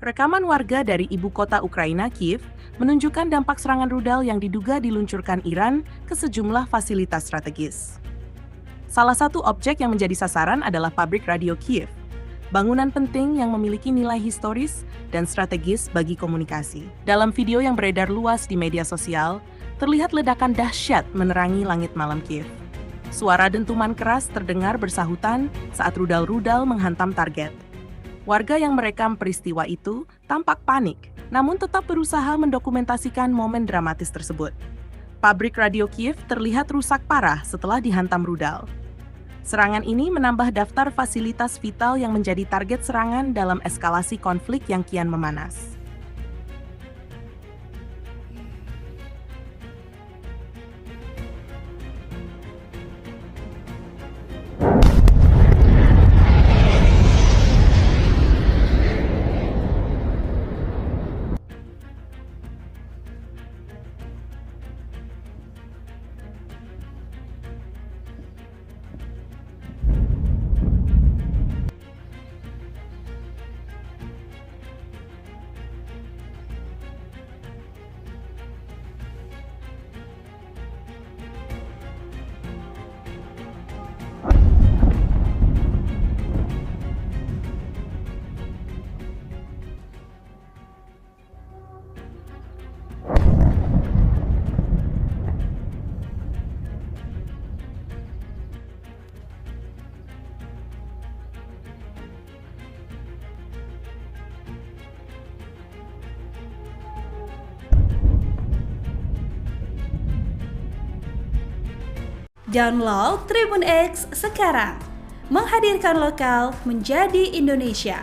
Rekaman warga dari ibu kota Ukraina, Kiev, menunjukkan dampak serangan rudal yang diduga diluncurkan Iran ke sejumlah fasilitas strategis. Salah satu objek yang menjadi sasaran adalah pabrik radio Kiev, bangunan penting yang memiliki nilai historis dan strategis bagi komunikasi. Dalam video yang beredar luas di media sosial, terlihat ledakan dahsyat menerangi langit malam Kiev. Suara dentuman keras terdengar bersahutan saat rudal-rudal menghantam target. Warga yang merekam peristiwa itu tampak panik, namun tetap berusaha mendokumentasikan momen dramatis tersebut. Pabrik radio Kiev terlihat rusak parah setelah dihantam rudal. Serangan ini menambah daftar fasilitas vital yang menjadi target serangan dalam eskalasi konflik yang kian memanas. Download Tribun X sekarang, menghadirkan lokal menjadi Indonesia.